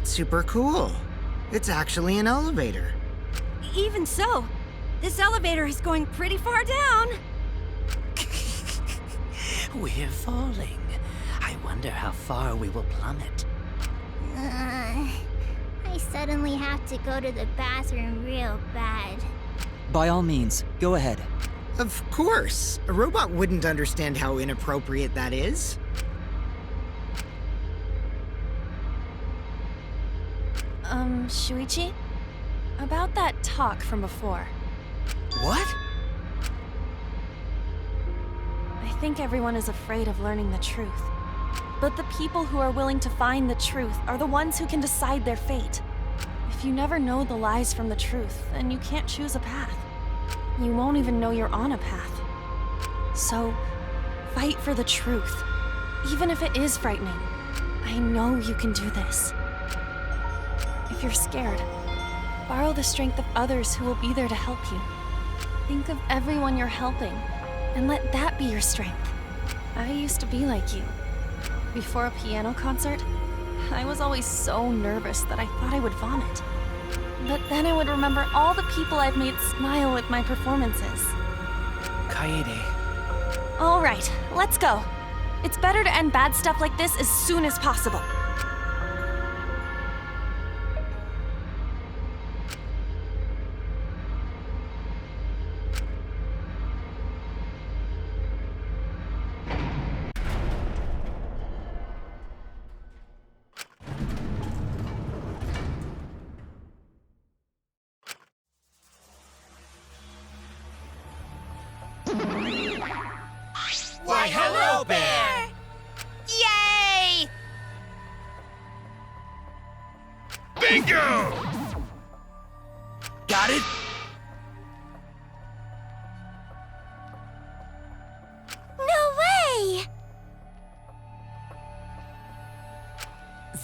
That's super cool. It's actually an elevator. Even so, this elevator is going pretty far down. We're falling. I wonder how far we will plummet. I suddenly have to go to the bathroom real bad. By all means, go ahead. Of course. A robot wouldn't understand how inappropriate that is. Shuichi? About that talk from before. What? I think everyone is afraid of learning the truth. But the people who are willing to find the truth are the ones who can decide their fate. If you never know the lies from the truth, then you can't choose a path. You won't even know you're on a path. So, fight for the truth. Even if it is frightening. I know you can do this. If you're scared, borrow the strength of others who will be there to help you. Think of everyone you're helping, and let that be your strength. I used to be like you. Before a piano concert, I was always so nervous that I thought I would vomit. But then I would remember all the people I've made smile with my performances. Kaede. All right, let's go. It's better to end bad stuff like this as soon as possible. Why, hello, Bear! Yay! Bingo! Got it? No way!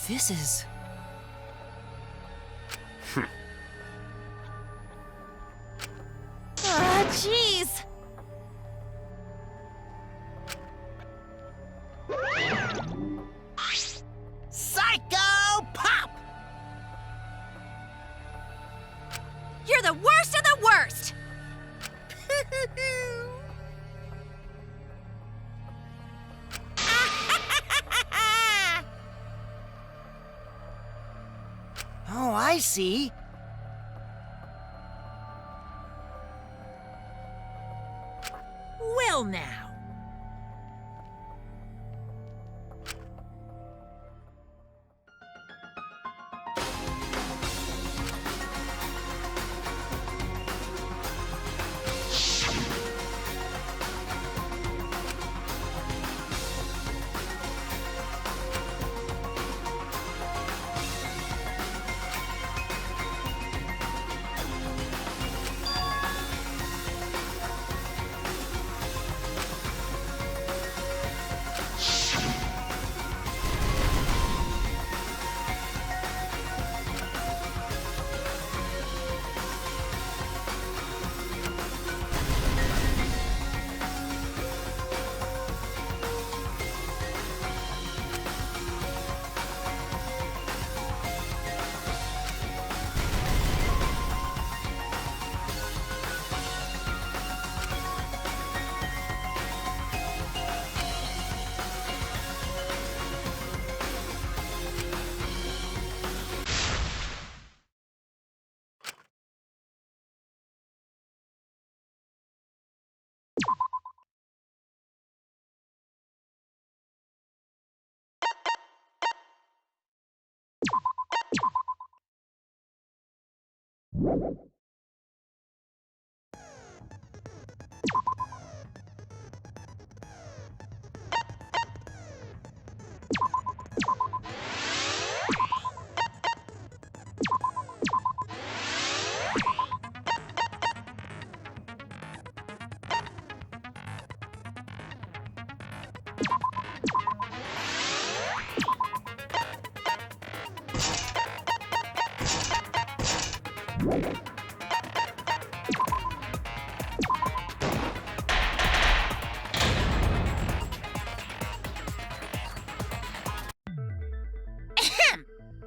This is... Ah, jeez! Psycho Pop! You're the worst of the worst! Oh, I see. Well now.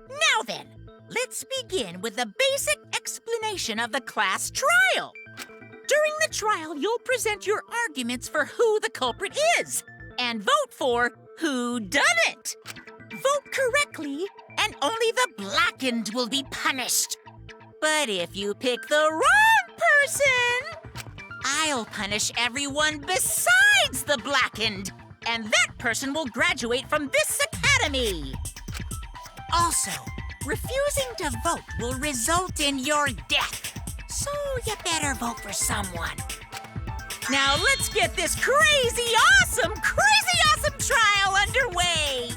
Now then, Let's begin with a basic explanation of the class trial. During the trial, you'll present your arguments for who the culprit is and vote for who done it. Vote correctly, and only the blackened will be punished. But if you pick the wrong person, I'll punish everyone besides the blackened, and that person will graduate from this academy. Also, refusing to vote will result in your death, so you better vote for someone. Now let's get this crazy awesome trial underway!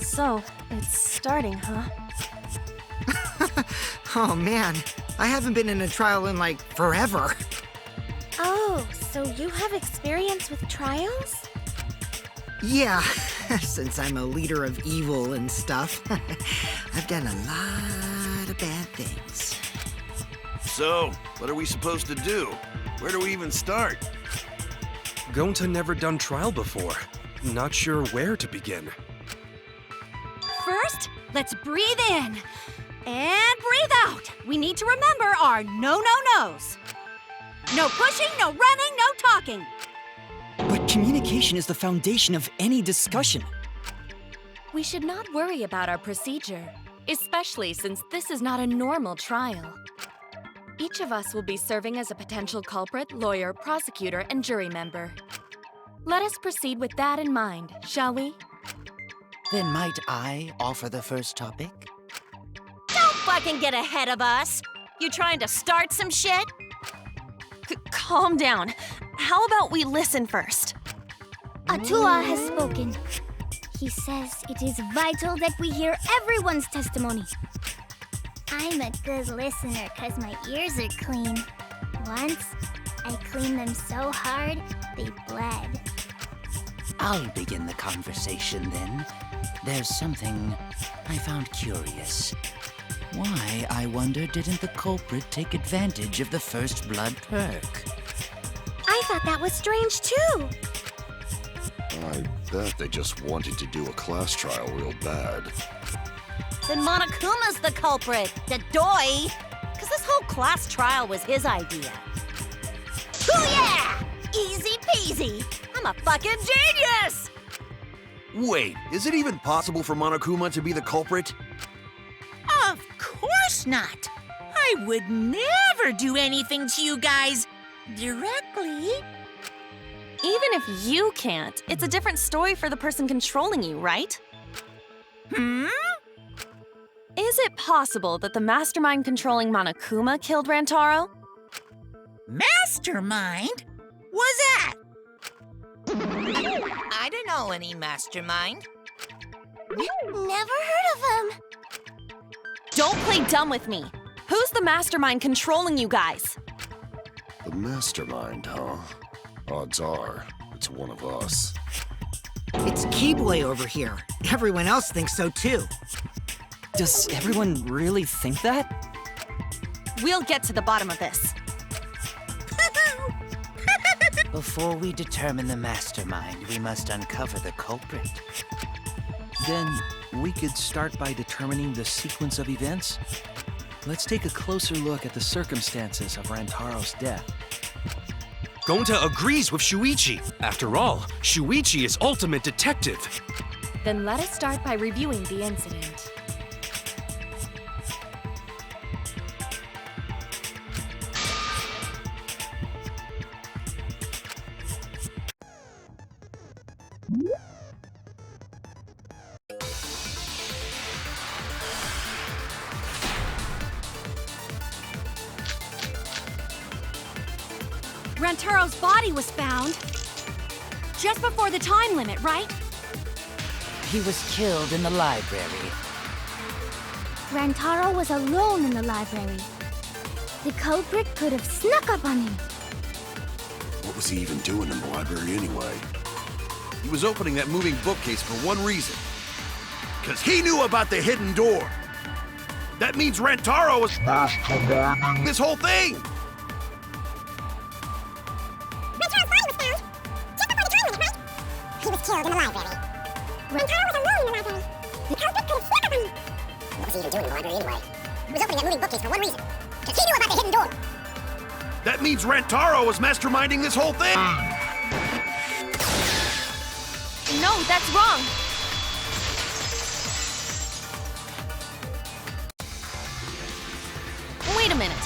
So, it's starting, huh? Oh man, I haven't been in a trial in like forever. Oh, so you have experience with trials? Yeah, since I'm a leader of evil and stuff, I've done a lot of bad things. So, what are we supposed to do? Where do we even start? Gonta never done trial before. Not sure where to begin. First, let's breathe in. And breathe out. We need to remember our no-no-nos. No pushing, no running, no talking. But communication is the foundation of any discussion. We should not worry about our procedure, especially since this is not a normal trial. Each of us will be serving as a potential culprit, lawyer, prosecutor, and jury member. Let us proceed with that in mind, shall we? Then might I offer the first topic? Don't fucking get ahead of us. You trying to start some shit? Calm down. How about we listen first? Atua has spoken. He says it is vital that we hear everyone's testimony. I'm a good listener because my ears are clean. Once, I cleaned them so hard, they bled. I'll begin the conversation then. There's something I found curious. Why, I wonder, didn't the culprit take advantage of the first blood perk? I thought that was strange too. I bet they just wanted to do a class trial real bad. Then Monokuma's the culprit, the doy. Because this whole class trial was his idea. Oh yeah! Easy peasy. I'm a fucking genius! Wait, is it even possible for Monokuma to be the culprit? Of course not. I would never do anything to you guys directly. Even if you can't, it's a different story for the person controlling you, right? Is it possible that the mastermind controlling Monokuma killed Rantaro? Mastermind? What's that? I don't know any mastermind. Never heard of him. Don't play dumb with me. Who's the mastermind controlling you guys? The mastermind, huh? Odds are, it's one of us. It's Keyboy over here. Everyone else thinks so too. Does everyone really think that? We'll get to the bottom of this. Before we determine the mastermind, we must uncover the culprit. Then we could start by determining the sequence of events. Let's take a closer look at the circumstances of Rantaro's death. Gonta agrees with Shuichi. After all, Shuichi is ultimate detective. Then let us start by reviewing the incident. Rantaro's body was found just before the time limit, right? He was killed in the library. Rantaro was alone in the library. The culprit could have snuck up on him. What was he even doing in the library anyway? He was opening that moving bookcase for one reason. Because he knew about the hidden door. That means Rantaro was this whole thing! He was killed in the library. Rantaro was alone in the library. The culprit could have snuck up on him. What was he even doing in the library anyway? He was opening that moving bookcase for one reason. Because he knew about the hidden door! That means Rantaro was masterminding this whole thing! No, that's wrong! Wait a minute.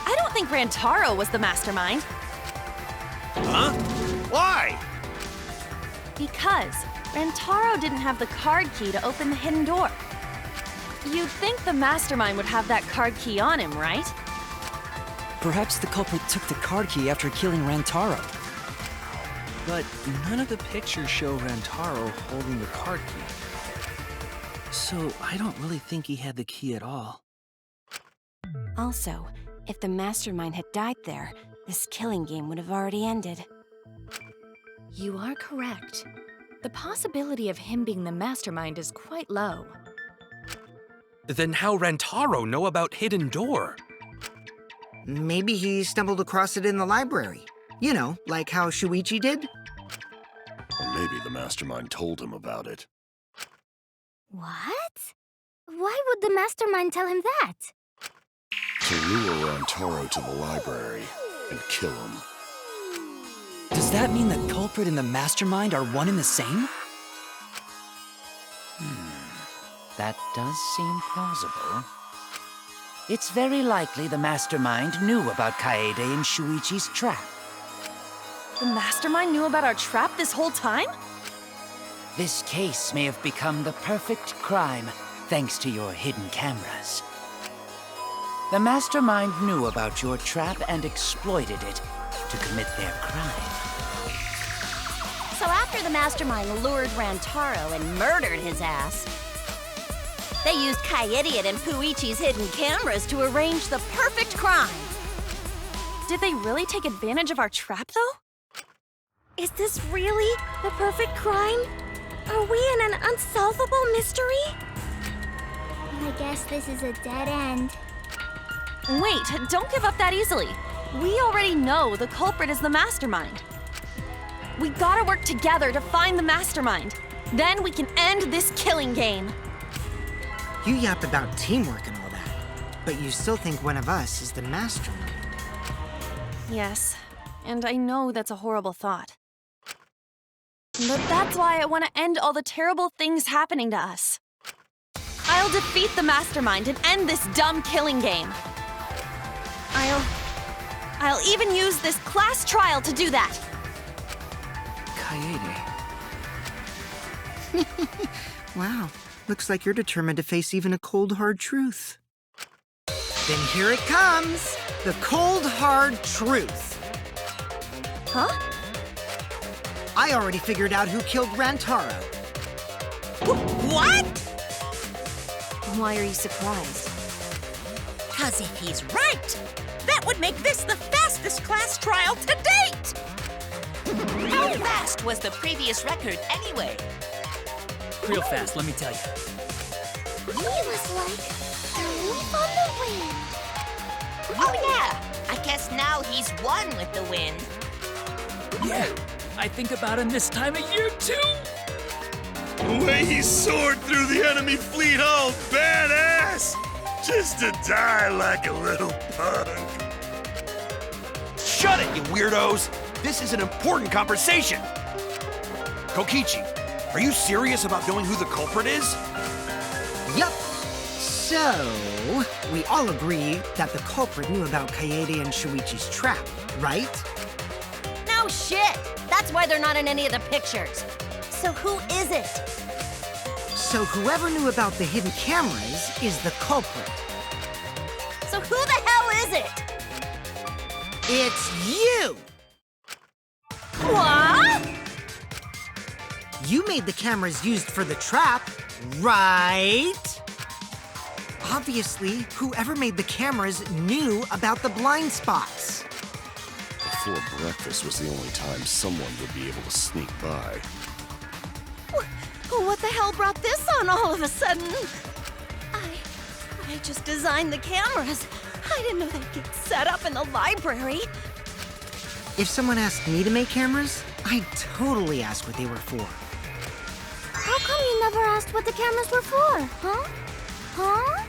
I don't think Rantaro was the mastermind. Huh? Why? Because Rantaro didn't have the card key to open the hidden door. You'd think the mastermind would have that card key on him, right? Perhaps the culprit took the card key after killing Rantaro. But none of the pictures show Rantaro holding the card key. So I don't really think he had the key at all. Also, if the mastermind had died there, this killing game would have already ended. You are correct. The possibility of him being the mastermind is quite low. Then how Rantaro know about Hidden Door? Maybe he stumbled across it in the library. You know, like how Shuichi did? Or maybe the mastermind told him about it. What? Why would the mastermind tell him that? To lure Rantaro to the library and kill him. Does that mean the culprit and the mastermind are one and the same? That does seem plausible. It's very likely the mastermind knew about Kaede and Shuichi's trap. The mastermind knew about our trap this whole time? This case may have become the perfect crime thanks to your hidden cameras. The mastermind knew about your trap and exploited it to commit their crime. So after the mastermind lured Rantaro and murdered his ass, they used Kaede and Puichi's hidden cameras to arrange the perfect crime. Did they really take advantage of our trap, though? Is this really the perfect crime? Are we in an unsolvable mystery? I guess this is a dead end. Wait, don't give up that easily. We already know the culprit is the mastermind. We gotta work together to find the mastermind. Then we can end this killing game. You yap about teamwork and all that, but you still think one of us is the mastermind. Yes, and I know that's a horrible thought. But that's why I want to end all the terrible things happening to us. I'll defeat the mastermind and end this dumb killing game. I'll even use this class trial to do that. Kaede. Wow, looks like you're determined to face even a cold, hard truth. Then here it comes, the cold, hard truth. Huh? I already figured out who killed Rantaro. What? Why are you surprised? 'Cause if he's right, that would make this the fastest class trial to date! How fast was the previous record anyway? Real fast, let me tell you. He was like a leaf on the wind. Oh yeah, I guess now he's one with the wind. Yeah, I think about him this time of year too. The way he soared through the enemy fleet, all badass! Just to die like a little punk. Shut it, you weirdos! This is an important conversation! Kokichi, are you serious about knowing who the culprit is? Yup. So, we all agree that the culprit knew about Kaede and Shuichi's trap, right? No shit! That's why they're not in any of the pictures. So who is it? So whoever knew about the hidden cameras is the culprit. So who the hell is it? It's you! What? You made the cameras used for the trap, right? Obviously, whoever made the cameras knew about the blind spots. Before breakfast was the only time someone would be able to sneak by. What the hell brought this on all of a sudden? I just designed the cameras. I didn't know they'd get set up in the library. If someone asked me to make cameras, I'd totally ask what they were for. How come you never asked what the cameras were for, huh? Huh?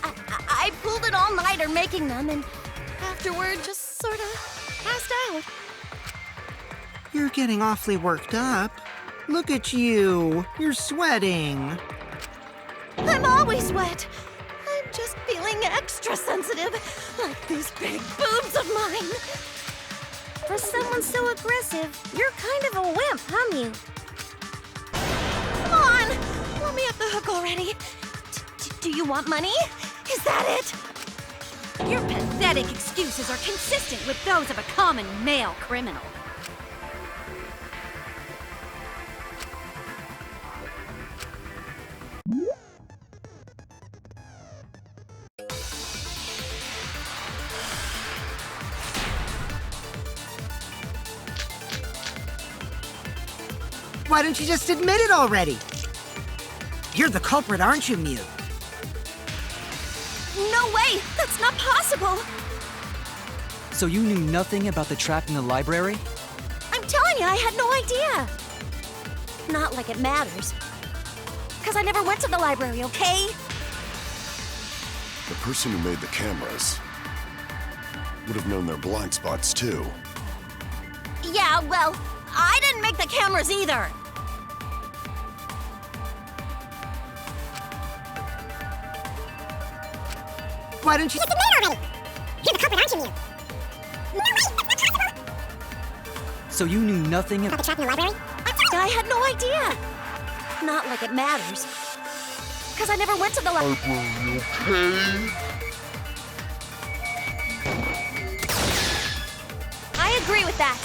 I pulled an all-nighter making them, and afterward just sort of passed out. You're getting awfully worked up. Look at you. You're sweating. I'm always wet. I'm just feeling extra sensitive, like these big boobs of mine. For someone so aggressive, you're kind of a wimp, huh, Mew? Come on! Let me off the hook already. Do you want money? Is that it? Your pathetic excuses are consistent with those of a common male criminal. Why don't you just admit it already? You're the culprit, aren't you, Mew? No way! That's not possible! So you knew nothing about the trap in the library? I'm telling you, I had no idea. Not like it matters. Because I never went to the library, okay? The person who made the cameras would have known their blind spots, too. Yeah, well, I didn't make the cameras either. Why don't you just admit it already? You're the culprit, aren't you, Mew? No way! That's not possible! So you knew nothing About the trap in the library? I had no idea. Not like it matters. Because I never went to the library, okay? I agree with that.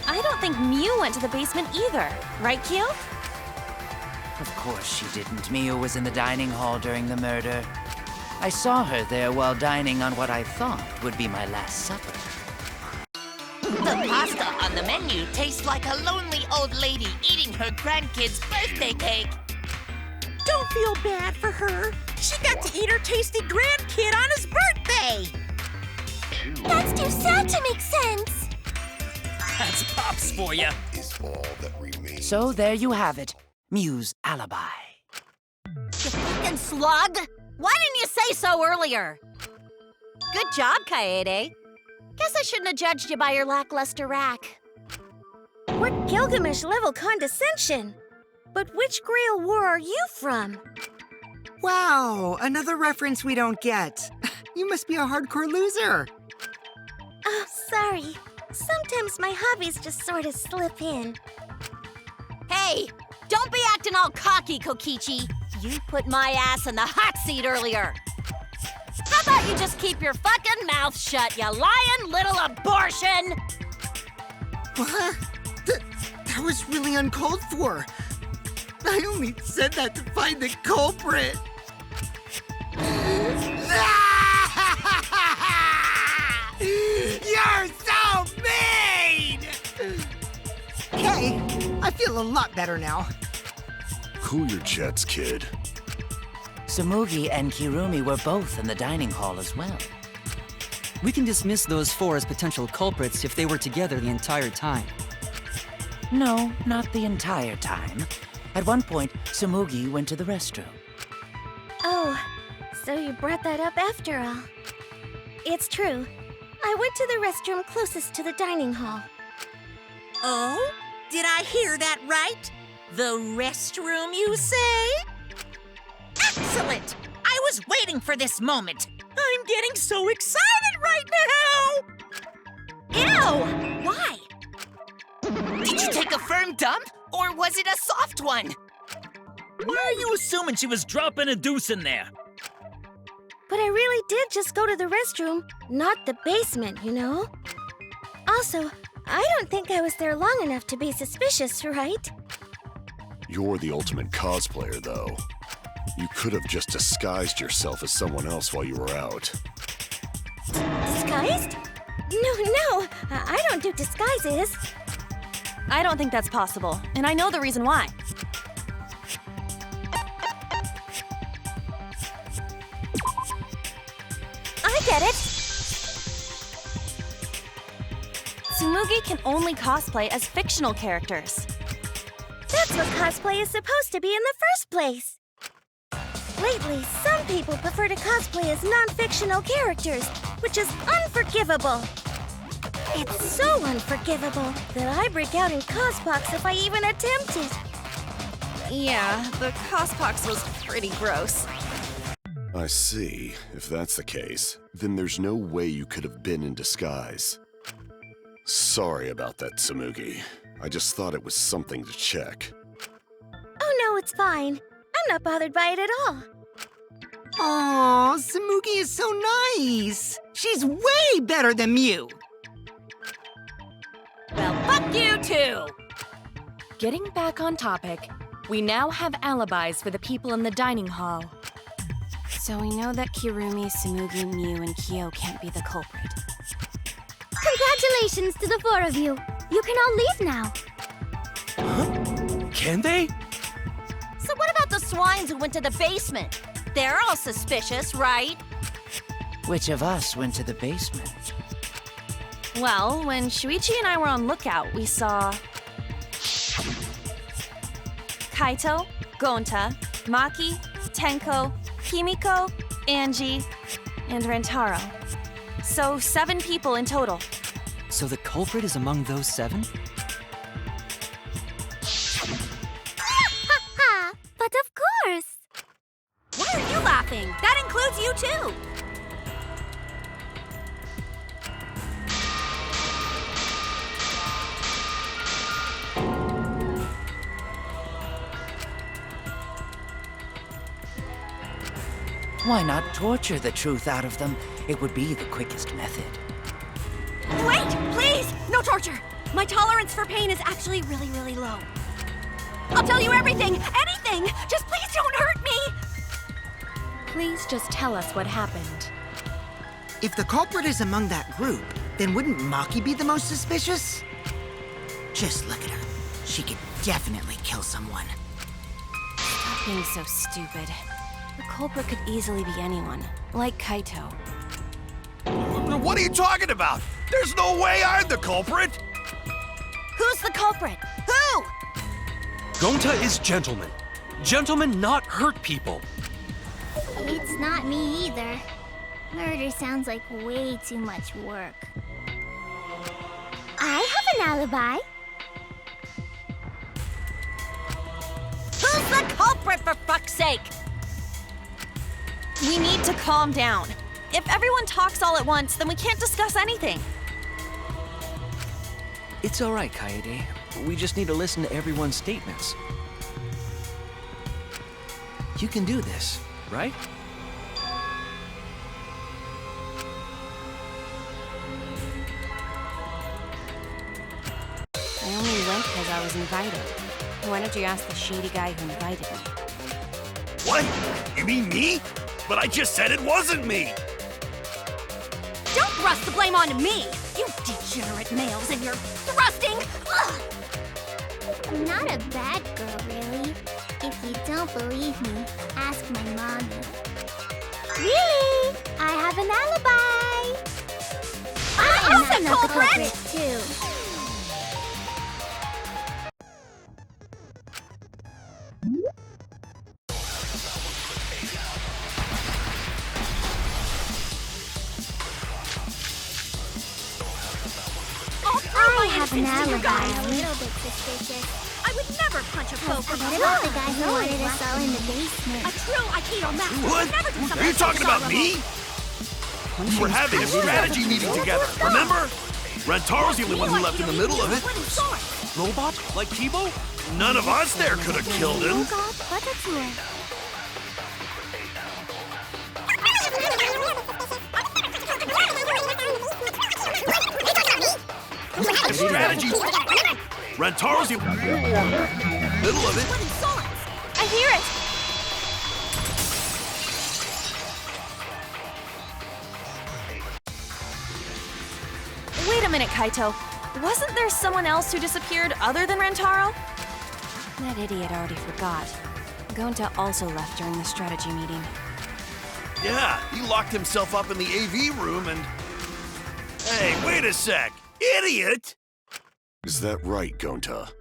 I don't think Mew went to the basement either. Right, Q? Of course she didn't. Mia was in the dining hall during the murder. I saw her there while dining on what I thought would be my last supper. The pasta on the menu tastes like a lonely old lady eating her grandkid's birthday cake. Don't feel bad for her. She got to eat her tasty grandkid on his birthday. That's too sad to make sense. That's Pops for you. Is all that remains. So there you have it. Mew's alibi. You fucking slug! Why didn't you say so earlier? Good job, Kaede. Guess I shouldn't have judged you by your lackluster rack. What Gilgamesh-level condescension? But which Grail war are you from? Wow, another reference we don't get. You must be a hardcore loser. Oh, sorry. Sometimes my hobbies just sort of slip in. Hey, don't be acting all cocky, Kokichi. You put my ass in the hot seat earlier. How about you just keep your fucking mouth shut, you lying little abortion? What? That was really uncalled for. I only said that to find the culprit. You're so mean! Okay, I feel a lot better now. Cool your jets, kid. Tsumugi and Kirumi were both in the dining hall as well. We can dismiss those four as potential culprits if they were together the entire time. No, not the entire time. At one point, Tsumugi went to the restroom. Oh, so you brought that up after all. It's true. I went to the restroom closest to the dining hall. Oh? Did I hear that right? The restroom, you say? Excellent! I was waiting for this moment. I'm getting so excited right now! Ew! Why? Did you take a firm dump, or was it a soft one? Why are you assuming she was dropping a deuce in there? But I really did just go to the restroom, not the basement, you know? Also, I don't think I was there long enough to be suspicious, right? You're the ultimate cosplayer, though. You could have just disguised yourself as someone else while you were out. Disguised? No, I don't do disguises. I don't think that's possible, and I know the reason why. I get it! Tsumugi can only cosplay as fictional characters. That's what cosplay is supposed to be in the first place. Lately, some people prefer to cosplay as non-fictional characters, which is unforgivable. It's so unforgivable that I break out in cospox if I even attempt it. Yeah, the cospox was pretty gross. I see. If that's the case, then there's no way you could have been in disguise. Sorry about that, Tsumugi. I just thought it was something to check. Oh no, it's fine. I'm not bothered by it at all. Aw, Tsumugi is so nice. She's way better than Mew. Well, fuck you too! Getting back on topic, we now have alibis for the people in the dining hall. So we know that Kirumi, Tsumugi, Mew, and Kyo can't be the culprit. Congratulations to the four of you. You can all leave now. Can they? So what about the swines who went to the basement? They're all suspicious, right? Which of us went to the basement? Well, when Shuichi and I were on lookout, we saw Kaito, Gonta, Maki, Tenko, Himiko, Angie, and Rentaro. So 7 people in total. So the culprit is among those 7? Ha ha! But of course! Why are you laughing? That includes you too! Why not torture the truth out of them? It would be the quickest method. Wait, please! No torture! My tolerance for pain is actually really, really low. I'll tell you everything! Anything! Just please don't hurt me! Please just tell us what happened. If the culprit is among that group, then wouldn't Maki be the most suspicious? Just look at her. She could definitely kill someone. Stop being so stupid. The culprit could easily be anyone, like Kaito. What are you talking about? There's no way I'm the culprit! Who's the culprit? Who? Gonta is gentleman. Gentlemen not hurt people. It's not me either. Murder sounds like way too much work. I have an alibi. Who's the culprit, for fuck's sake? We need to calm down. If everyone talks all at once, then we can't discuss anything. It's all right, Kaede. We just need to listen to everyone's statements. You can do this, right? I only went because I was invited. Why don't you ask the shady guy who invited me? What? You mean me? But I just said it wasn't me! Don't thrust the blame onto me! You degenerate males and your thrusting! Ugh. I'm not a bad girl, really. If you don't believe me, ask my mommy. Really? I have an alibi! I'm not the culprit, too. I have an alibi. A little bit suspicious. I would never punch a foe from What a about the guy who wanted us all in the basement? A true Aikido master What? would never do something Are you talking about dishonorable. me? We were having a strategy meeting together, remember? Rentaro's the only one who left in the middle of it. Robot? Like Kibo? None of us there could have killed him. Strategy. Rentaro's the middle of it. I hear it! Wait a minute, Kaito. Wasn't there someone else who disappeared other than Rentaro? That idiot already forgot. Gonta also left during the strategy meeting. Yeah, he locked himself up in the AV room and... Hey, wait a sec! Idiot! Is that right, Gonta?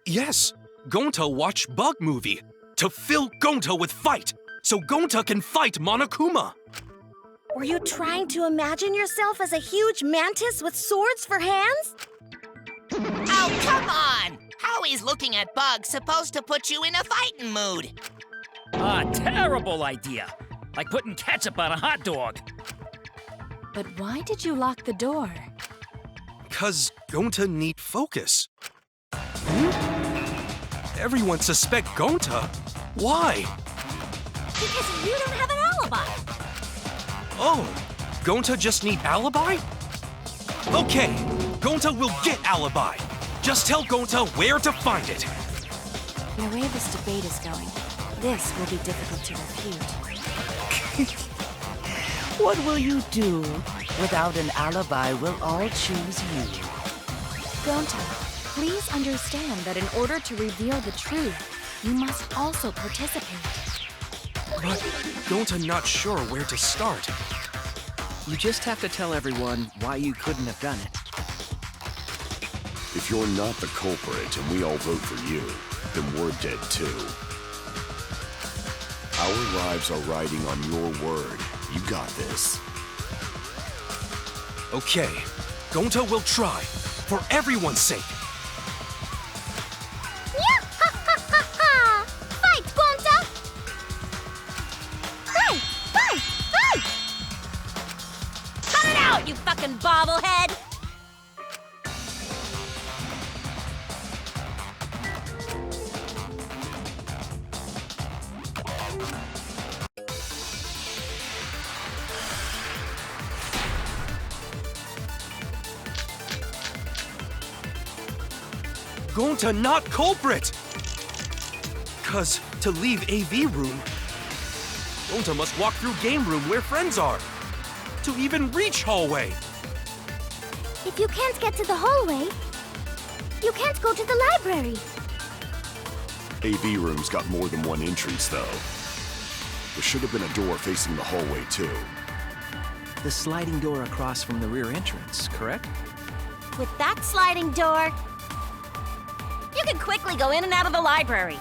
Yes. Gonta watch bug movie to fill Gonta with fight, so Gonta can fight Monokuma. Were you trying to imagine yourself as a huge mantis with swords for hands? Oh, come on! How is looking at bugs supposed to put you in a fighting mood? Terrible idea. Like putting ketchup on a hot dog. But why did you lock the door? 'Cause Gonta need focus. Everyone suspect Gonta. Why? Because you don't have an alibi. Oh, Gonta just need alibi? Okay, Gonta will get alibi. Just tell Gonta where to find it. The way this debate is going, this will be difficult to refute. What will you do? Without an alibi, we'll all choose you. Gonta, please understand that in order to reveal the truth, you must also participate. But Gonta not sure where to start. You just have to tell everyone why you couldn't have done it. If you're not the culprit and we all vote for you, then we're dead too. Our lives are riding on your word. You got this. Okay, Gonta will try, for everyone's sake. Fight, Gonta! Fight! Fight! Fight! Cut it out, you fucking bobblehead! Gonta not culprit! 'Cause to leave AV room, Gonta must walk through game room where friends are. To even reach hallway. If you can't get to the hallway, you can't go to the library. AV room's got more than one entrance, though. There should have been a door facing the hallway, too. The sliding door across from the rear entrance, correct? With that sliding door, you can quickly go in and out of the library.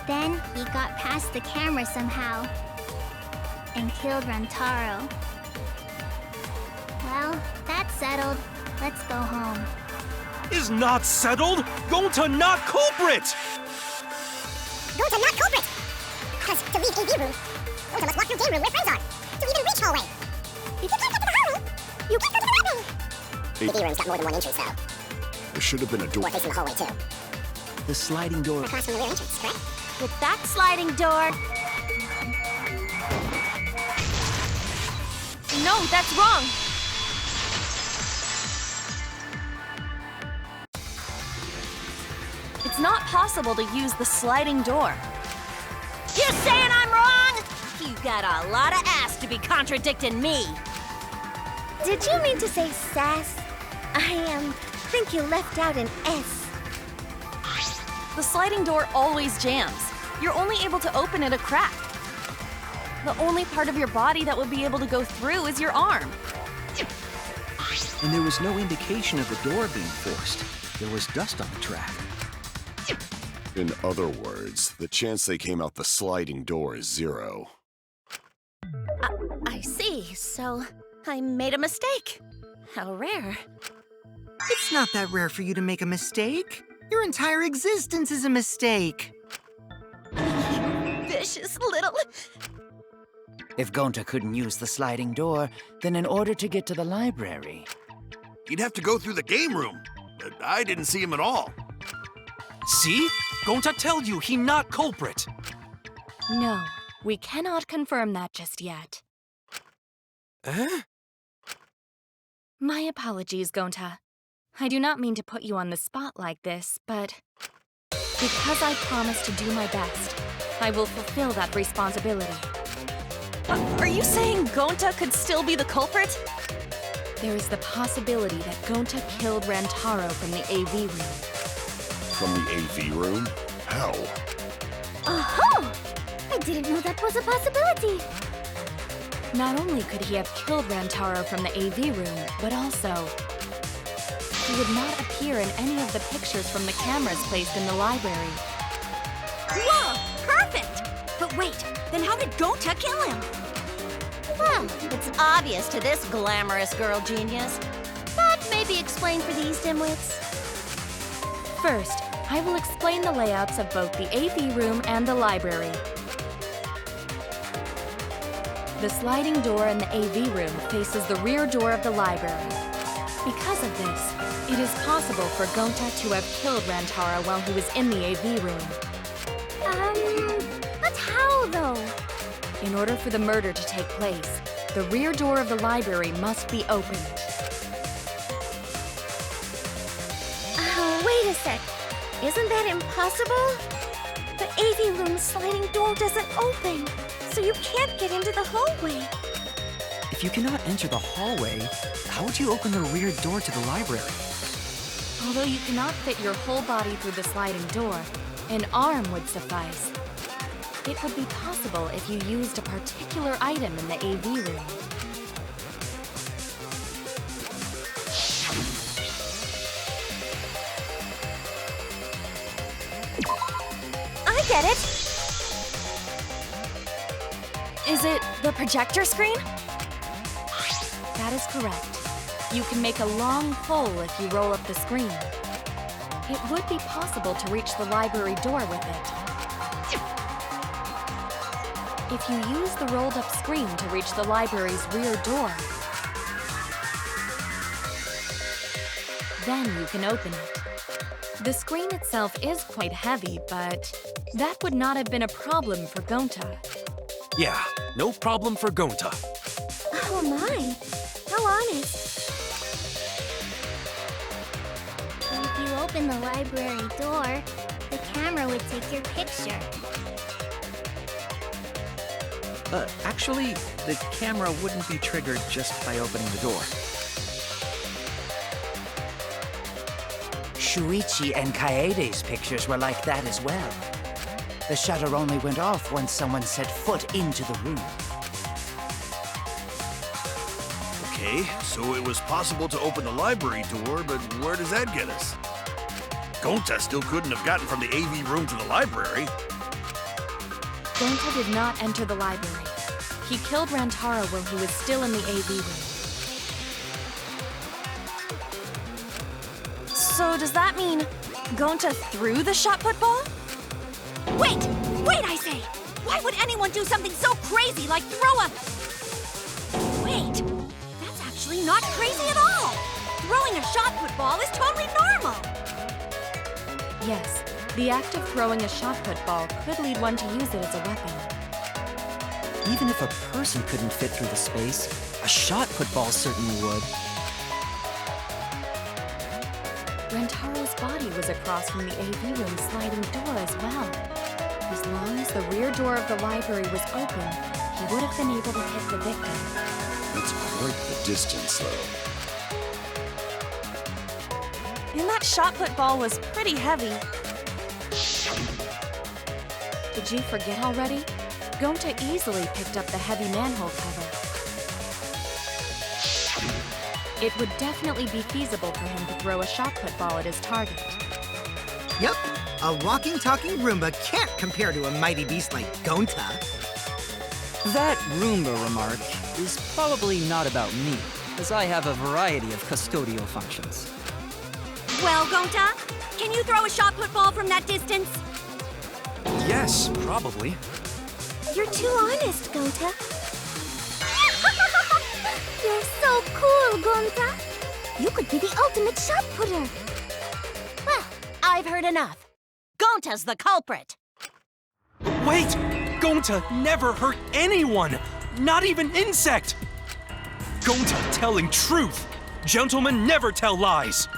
Then he got past the camera somehow and killed Rantaro. Well, that's settled. Let's go home. Is not settled? Gonta not culprit! Gonta not culprit! Because to leave AV room, Gonta must walk through game room where friends are. To even reach hallway. If you can't get to the hallway, you can't go to the library. AV room's got more than one entrance, though. There should have been a door facing the hallway, too. The sliding door across from the rear entrance, correct? With that sliding door... No, that's wrong. It's not possible to use the sliding door. You saying I'm wrong? You got a lot of ass to be contradicting me. Did you mean to say sass? I think you left out an S. The sliding door always jams. You're only able to open it a crack. The only part of your body that would be able to go through is your arm. And there was no indication of the door being forced. There was dust on the track. In other words, the chance they came out the sliding door is 0. I see. So I made a mistake. How rare. It's not that rare for you to make a mistake. Your entire existence is a mistake. Vicious little... If Gonta couldn't use the sliding door, then in order to get to the library... He'd have to go through the game room. But I didn't see him at all. See? Gonta tell you he not culprit. No, we cannot confirm that just yet. Eh? My apologies, Gonta. I do not mean to put you on the spot like this, but because I promised to do my best, I will fulfill that responsibility. Are you saying Gonta could still be the culprit? There is the possibility that Gonta killed Rantaro from the AV room. From the AV room? How? Oh! I didn't know that was a possibility. Not only could he have killed Rantaro from the AV room, but also... he would not appear in any of the pictures from the cameras placed in the library. Whoa! Perfect! But wait, then how did Gonta kill him? Well, it's obvious to this glamorous girl genius. But maybe explain for these dimwits. First, I will explain the layouts of both the AV room and the library. The sliding door in the AV room faces the rear door of the library. Because of this, it is possible for Gonta to have killed Rantaro while he was in the AV room. But how, though? In order for the murder to take place, the rear door of the library must be opened. Wait a sec. Isn't that impossible? The AV room's sliding door doesn't open, so you can't get into the hallway. If you cannot enter the hallway, how would you open the rear door to the library? Although you cannot fit your whole body through the sliding door, an arm would suffice. It would be possible if you used a particular item in the AV room. I get it! Is it the projector screen? That is correct. You can make a long pull if you roll up the screen. It would be possible to reach the library door with it. If you use the rolled-up screen to reach the library's rear door, then you can open it. The screen itself is quite heavy, but that would not have been a problem for Gonta. Yeah, no problem for Gonta. Oh my, how honest. If you open the library door, the camera would take your picture. Actually, the camera wouldn't be triggered just by opening the door. Shuichi and Kaede's pictures were like that as well. The shutter only went off once someone set foot into the room. Okay, so it was possible to open the library door, but where does that get us? Gonta still couldn't have gotten from the AV room to the library. Gonta did not enter the library. He killed Rantaro while he was still in the AV room. So does that mean Gonta threw the shot put ball? Wait! Wait, I say! Why would anyone do something so crazy like throw a... Wait! That's actually not crazy at all! Throwing a shot put ball is totally normal! Yes, the act of throwing a shot put ball could lead one to use it as a weapon. Even if a person couldn't fit through the space, a shot put ball certainly would. Rantaro's body was across from the AV room sliding door as well. As long as the rear door of the library was open, he would have been able to hit the victim. That's quite the distance, though. And that shot put ball was pretty heavy. Did you forget already? Gonta easily picked up the heavy manhole cover. It would definitely be feasible for him to throw a shot put ball at his target. Yep, a walking, talking Roomba can't compare to a mighty beast like Gonta. That Roomba remark is probably not about me, as I have a variety of custodial functions. Well, Gonta, can you throw a shot put ball from that distance? Yes, probably. You're too honest, Gonta. You're so cool, Gonta. You could be the ultimate shot putter. Well, I've heard enough. Gonta's the culprit. Wait! Gonta never hurt anyone! Not even Insect! Gonta telling truth! Gentlemen never tell lies!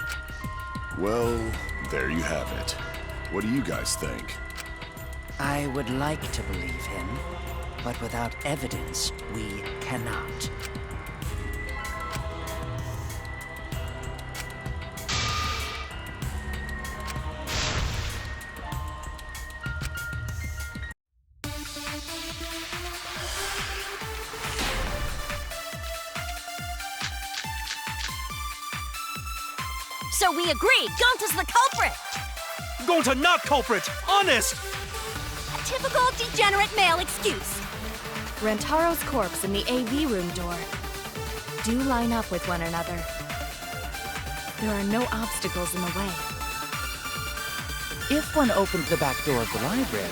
Well, there you have it. What do you guys think? I would like to believe him, but without evidence, we cannot. So we agree, Gonta's the culprit! Gonta not culprit! Honest! A typical degenerate male excuse. Rantaro's corpse and the AV room door do line up with one another. There are no obstacles in the way. If one opened the back door of the library,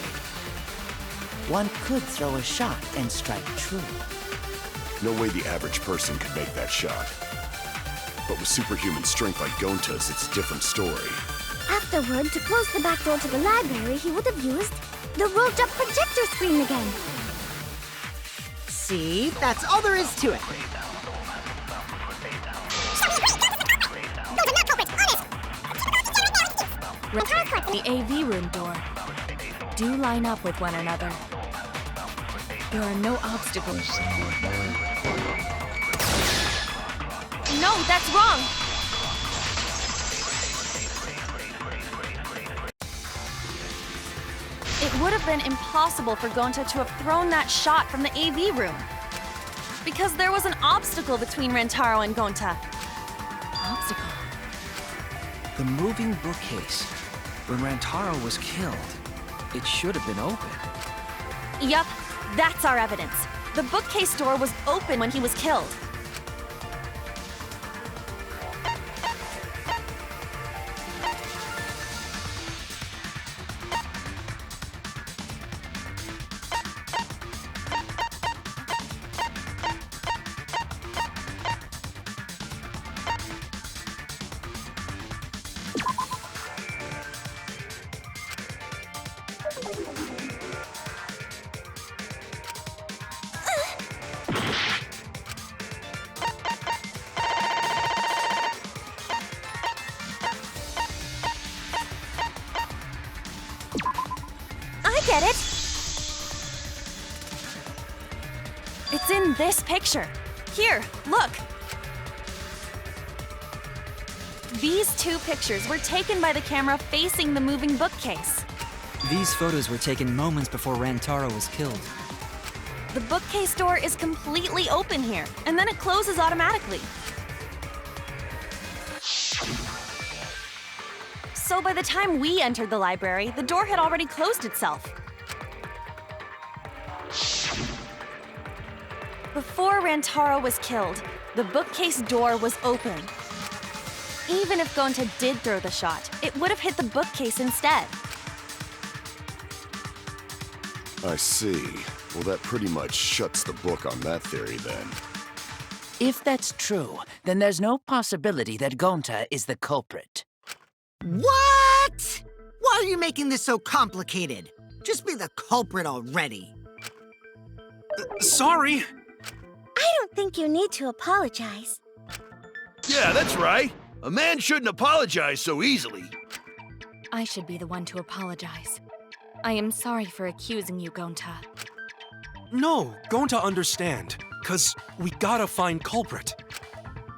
one could throw a shot and strike true. No way the average person could make that shot. But with superhuman strength like Gonta's, it's a different story. Afterward, to close the back door to the library, he would have used the rolled-up projector screen again. See? That's all there is to it. The AV room door do line up with one another. There are no obstacles. No, that's wrong! It would have been impossible for Gonta to have thrown that shot from the AV room. Because there was an obstacle between Rantaro and Gonta. Obstacle? The moving bookcase. When Rantaro was killed, it should have been open. Yup, that's our evidence. The bookcase door was open when he was killed. Get it? It's in this picture. Here, look. These two pictures were taken by the camera facing the moving bookcase. These photos were taken moments before Rantaro was killed. The bookcase door is completely open here, and then it closes automatically. So by the time we entered the library, the door had already closed itself. Before Rantaro was killed, the bookcase door was open. Even if Gonta did throw the shot, it would have hit the bookcase instead. I see. Well, that pretty much shuts the book on that theory, then. If that's true, then there's no possibility that Gonta is the culprit. What? Why are you making this so complicated? Just be the culprit already. Sorry. I don't think you need to apologize. Yeah, that's right. A man shouldn't apologize so easily. I should be the one to apologize. I am sorry for accusing you, Gonta. No, Gonta understand. 'Cause we gotta find culprit.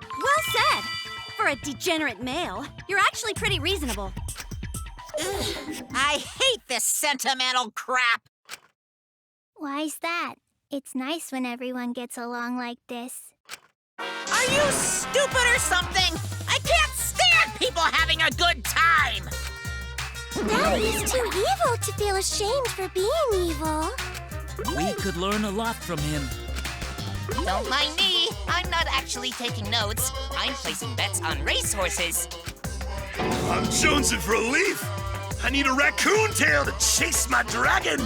Well said! For a degenerate male, you're actually pretty reasonable. Ugh, I hate this sentimental crap! Why's that? It's nice when everyone gets along like this. Are you stupid or something? I can't stand people having a good time! Daddy is too evil to feel ashamed for being evil. We could learn a lot from him. Don't mind me. I'm not actually taking notes. I'm placing bets on racehorses. I'm jonesing for a leaf. I need a raccoon tail to chase my dragon.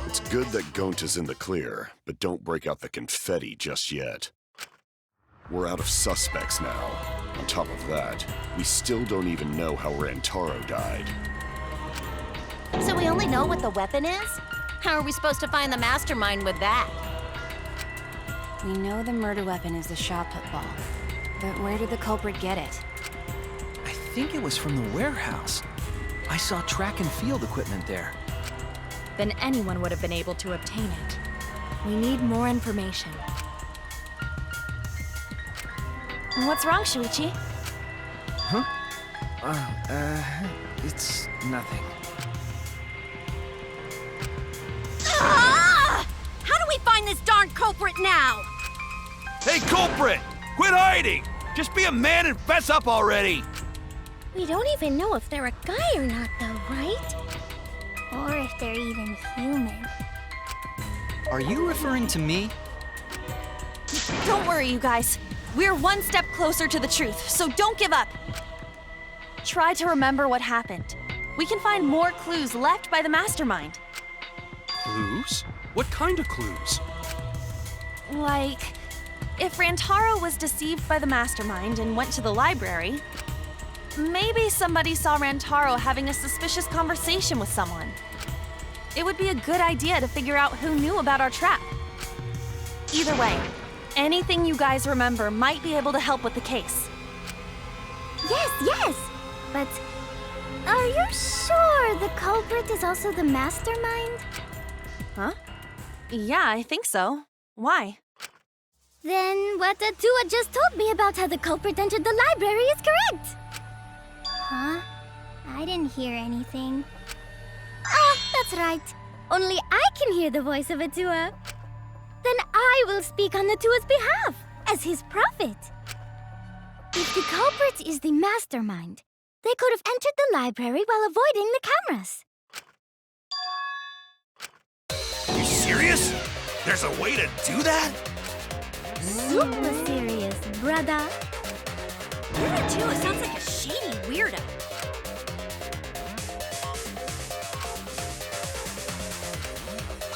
It's good that Gonta's in the clear, but don't break out the confetti just yet. We're out of suspects now. On top of that, we still don't even know how Rantaro died. So we only know what the weapon is? How are we supposed to find the mastermind with that? We know the murder weapon is the shot put ball. But where did the culprit get it? I think it was from the warehouse. I saw track and field equipment there. Then anyone would have been able to obtain it. We need more information. What's wrong, Shuichi? Huh? It's nothing. Ah! How do we find this darn culprit now? Hey, culprit! Quit hiding! Just be a man and fess up already! We don't even know if they're a guy or not, though, right? Or if they're even human. Are you referring to me? Don't worry, you guys. We're one step closer to the truth, so don't give up. Try to remember what happened. We can find more clues left by the mastermind. Clues? What kind of clues? Like, if Rantaro was deceived by the mastermind and went to the library, maybe somebody saw Rantaro having a suspicious conversation with someone. It would be a good idea to figure out who knew about our trap. Either way, anything you guys remember might be able to help with the case. Yes! But are you sure the culprit is also the mastermind? Huh? Yeah, I think so. Why? Then what Atua just told me about how the culprit entered the library is correct! Huh? I didn't hear anything. Oh, that's right. Only I can hear the voice of Atua. Then I will speak on Atua's behalf, as his prophet. If the culprit is the mastermind, they could have entered the library while avoiding the cameras. You serious? There's a way to do that? Super serious, brother. Atua sounds like a shady weirdo.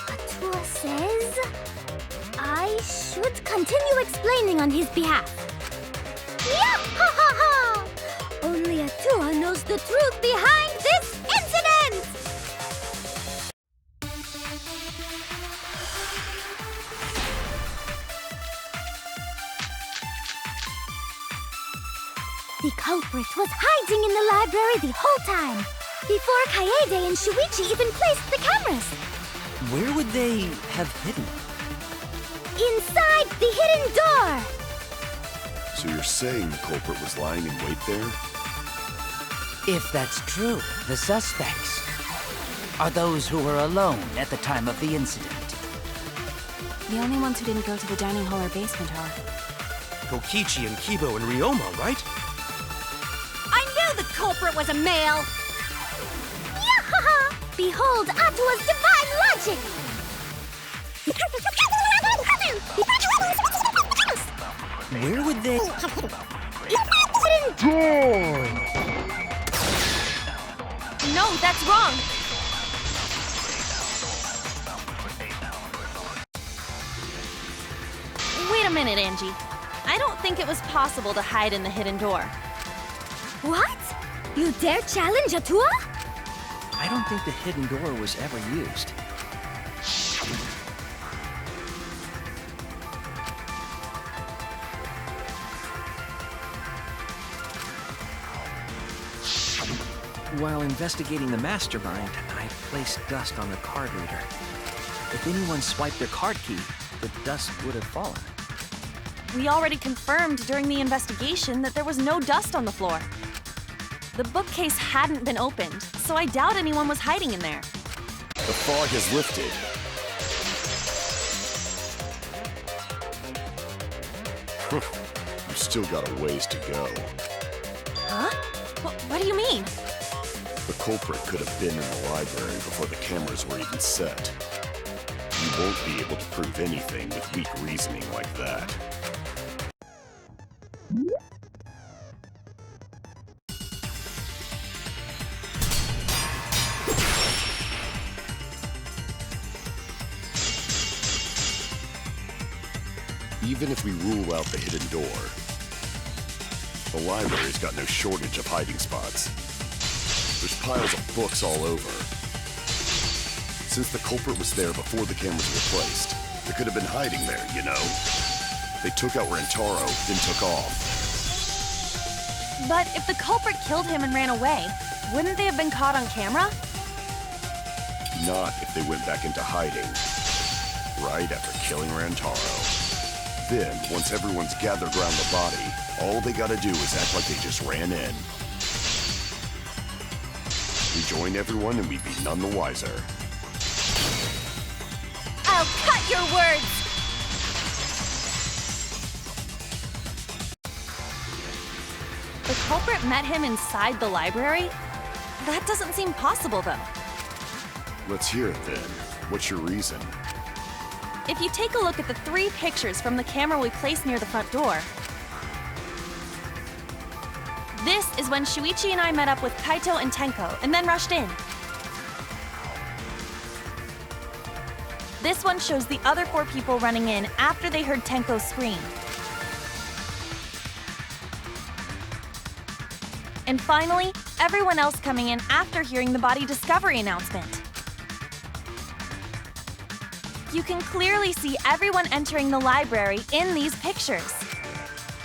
Atua says I should continue explaining on his behalf. Yeah-ha-ha-ha! Only Atua knows the truth behind this incident! The culprit was hiding in the library the whole time, before Kaede and Shuichi even placed the cameras. Where would they have hidden? Inside the hidden door! So you're saying the culprit was lying in wait there? If that's true, the suspects are those who were alone at the time of the incident. The only ones who didn't go to the dining hall or basement are... Kokichi and Kibo and Ryoma, right? I knew the culprit was a male! Yahaha! Behold Atua's divine logic! Where would they... No, that's wrong! Wait a minute, Angie. I don't think it was possible to hide in the hidden door. What? You dare challenge Atua? I don't think the hidden door was ever used. While investigating the mastermind, I placed dust on the card reader. If anyone swiped their card key, the dust would have fallen. We already confirmed during the investigation that there was no dust on the floor. The bookcase hadn't been opened, so I doubt anyone was hiding in there. The fog has lifted. You've still got a ways to go. Huh? What do you mean? The culprit could have been in the library before the cameras were even set. You won't be able to prove anything with weak reasoning like that. Even if we rule out the hidden door, the library's got no shortage of hiding spots. There's piles of books all over. Since the culprit was there before the cameras were placed, they could have been hiding there, you know? They took out Rantaro, then took off. But if the culprit killed him and ran away, wouldn't they have been caught on camera? Not if they went back into hiding, right after killing Rantaro. Then, once everyone's gathered around the body, all they gotta do is act like they just ran in. Rejoin everyone and we'd be none the wiser. I'll cut your words! the culprit met him inside the library? That doesn't seem possible, though. Let's hear it then. What's your reason? If you take a look at the 3 pictures from the camera we placed near the front door, this is when Shuichi and I met up with Kaito and Tenko and then rushed in. This one shows the other 4 people running in after they heard Tenko scream. And finally, everyone else coming in after hearing the body discovery announcement. You can clearly see everyone entering the library in these pictures.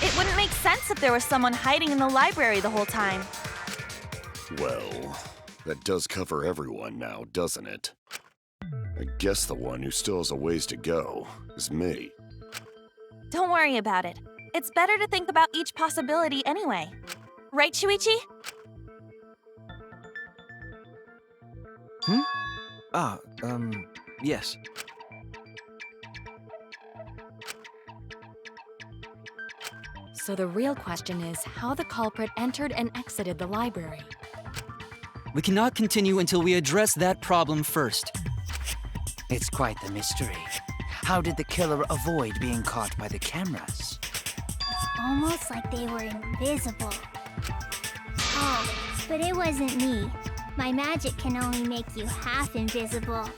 It wouldn't make sense if there was someone hiding in the library the whole time. Well, that does cover everyone now, doesn't it? I guess the one who still has a ways to go is me. Don't worry about it. It's better to think about each possibility anyway. Right, Shuichi? Yes. So the real question is how the culprit entered and exited the library. We cannot continue until we address that problem first. It's quite the mystery. How did the killer avoid being caught by the cameras? Almost like they were invisible. Oh, but it wasn't me. My magic can only make you half invisible.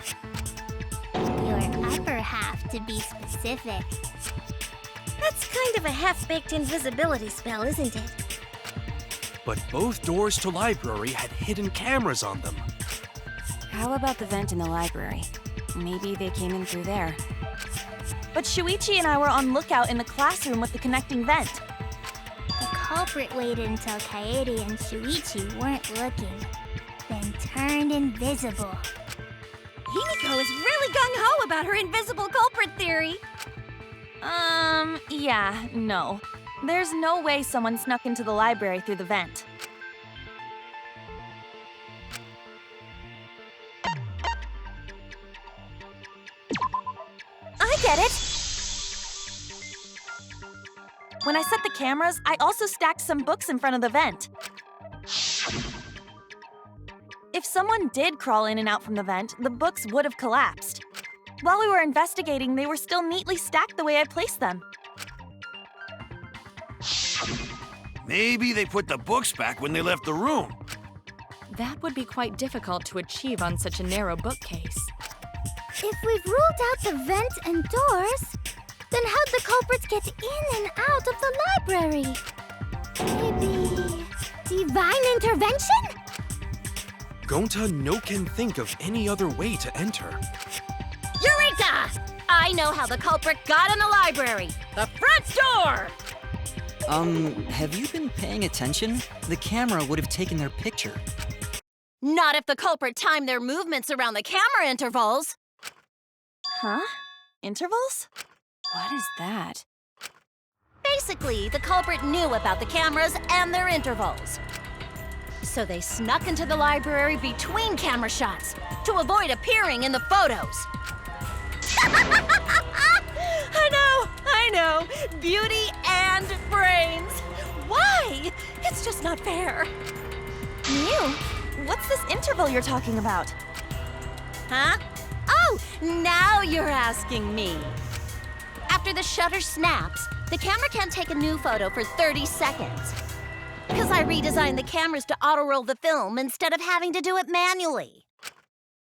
Your upper half, to be specific. That's kind of a half-baked invisibility spell, isn't it? But both doors to library had hidden cameras on them. How about the vent in the library? Maybe they came in through there. But Shuichi and I were on lookout in the classroom with the connecting vent. The culprit waited until Kaede and Shuichi weren't looking, then turned invisible. Himiko is really gung-ho about her invisible culprit theory. Yeah, no. There's no way someone snuck into the library through the vent. I get it! When I set the cameras, I also stacked some books in front of the vent. If someone did crawl in and out from the vent, the books would have collapsed. While we were investigating, they were still neatly stacked the way I placed them. Maybe they put the books back when they left the room. That would be quite difficult to achieve on such a narrow bookcase. If we've ruled out the vent and doors, then how'd the culprits get in and out of the library? Maybe divine intervention? Gonta no can think of any other way to enter. Eureka! I know how the culprit got in the library. The front door! Have you been paying attention? The camera would have taken their picture. Not if the culprit timed their movements around the camera intervals. Huh? Intervals? What is that? Basically, the culprit knew about the cameras and their intervals. So they snuck into the library between camera shots to avoid appearing in the photos. I know. Beauty and brains. Why? It's just not fair. Mew, what's this interval you're talking about? Huh? Oh, now you're asking me. After the shutter snaps, the camera can't take a new photo for 30 seconds. Because I redesigned the cameras to auto-roll the film instead of having to do it manually.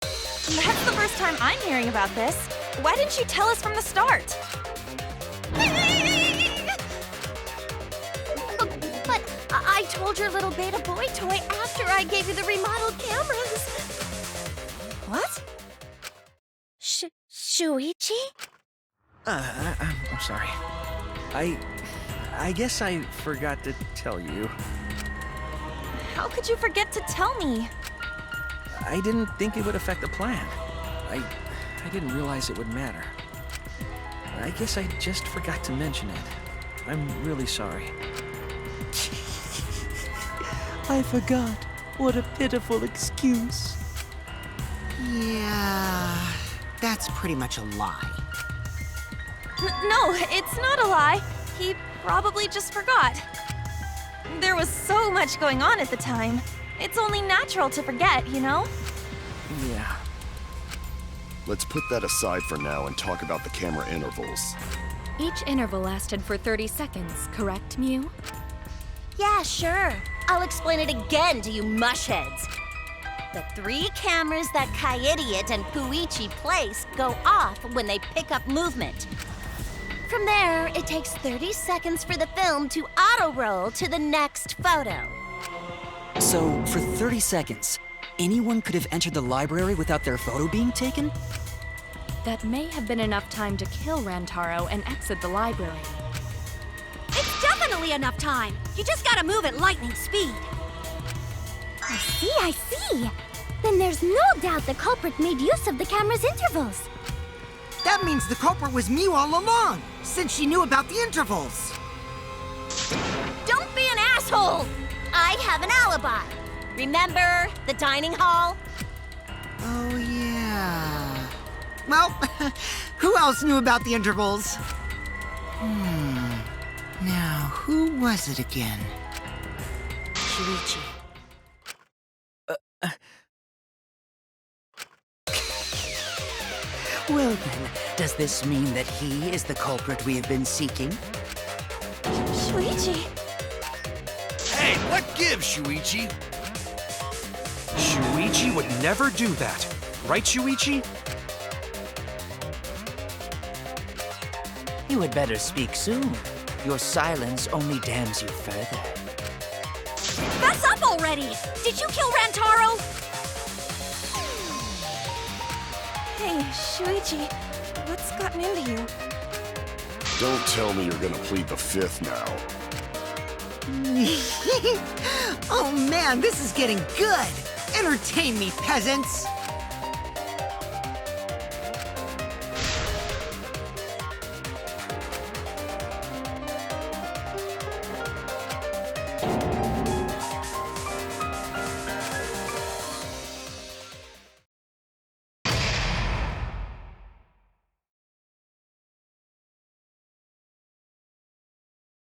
That's the first time I'm hearing about this. Why didn't you tell us from the start? But I told your little beta boy toy after I gave you the remodeled cameras. What? Shuichi? I'm sorry. I guess I forgot to tell you. How could you forget to tell me? I didn't think it would affect the plan. I didn't realize it would matter. I guess I just forgot to mention it. I'm really sorry. I forgot. What a pitiful excuse. Yeah, that's pretty much a lie. No, it's not a lie. He probably just forgot. There was so much going on at the time. It's only natural to forget, you know? Yeah. Let's put that aside for now and talk about the camera intervals. Each interval lasted for 30 seconds, correct, Mew? Yeah, sure. I'll explain it again to you mushheads. The 3 cameras that Kaidiot and Puichi place go off when they pick up movement. From there, it takes 30 seconds for the film to auto-roll to the next photo. So, for 30 seconds, anyone could have entered the library without their photo being taken? That may have been enough time to kill Rantaro and exit the library. It's definitely enough time. You just gotta move at lightning speed. I see. Then there's no doubt the culprit made use of the camera's intervals. That means the culprit was Mew all along, since she knew about the intervals. Don't be an asshole! I have an alibi. Remember the dining hall? Oh, yeah. Well, who else knew about the intervals? Now, who was it again? Shuichi. Well then, does this mean that he is the culprit we have been seeking? Shuichi. Hey, what gives, Shuichi? Shuichi would never do that. Right, Shuichi? You had better speak soon. Your silence only damns you further. Fess up already! Did you kill Rantaro? Hey, Shuichi, what's gotten into you? Don't tell me you're gonna plead the fifth now. Oh man, this is getting good! Entertain me, peasants!